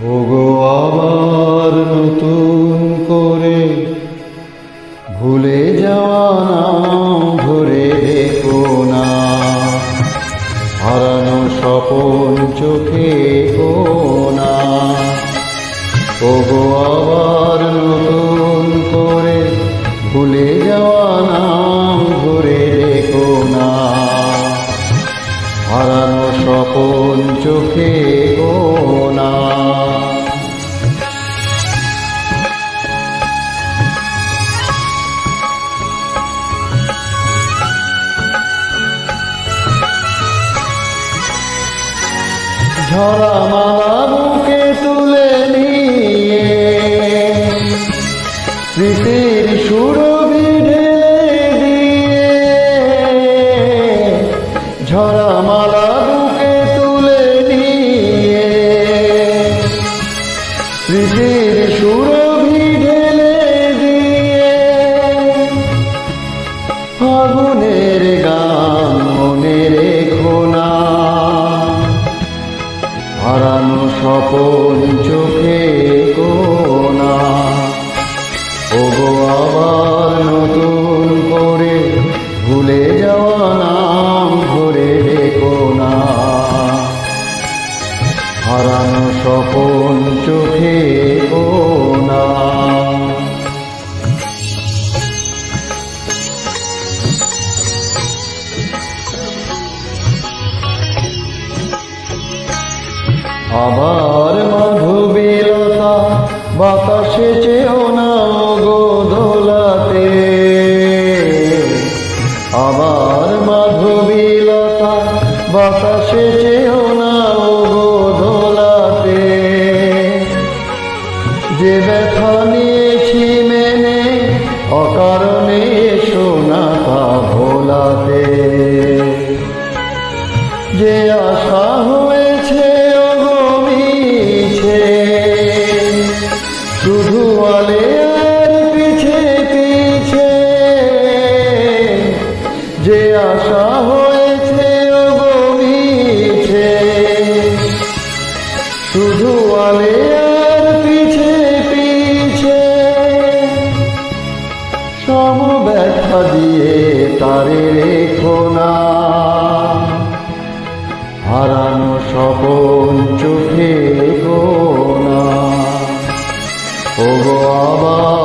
ওগো আবার নতুন করে ভুলে যাওয়া নাম ধরে দেখো না, হারানো স্বপন চোখে কোনা। ওগো আবার নতুন করে ভুলে যাওয়া নাম ধরে দেখো না, হারানো স্বপন চোখে কোনা। ঝরা মালা বুকে তুলে নিয়ে স্মৃতির সুরভি ঢেলে দিয়ে, ঝরা মালা বুকে তুলে নিয়ে স্মৃতির সুরভি ঢেলে দিয়ে, ফাগুনের গান মনে রেখো না, হারানো স্বপন চোখে কোনা। ওগো আবার নতুন করে ভুলে যাওয়া নাম ধরে দেখো না, হারানো স্বপন চোখে কোনা। আবার মাধবীলতা বাতাসে চেও না গো দোলাতে, আবার মাধবীলতা বাতাসে চেও না গো দোলাতে। যে ব্যথা নিয়েছি মেনে অকারণে শোনা তা ভোলাতে, যে আশা হয়েছে শুধু আলের পিছে পিছে, যে আশা হয়েছে ওগো মিছে, শুধু আলের পিছে পিছে। সম ব্যথা দিয়ে তারে রেখো না, হারানো স্বপন চোখে কোনা। ওগো আবার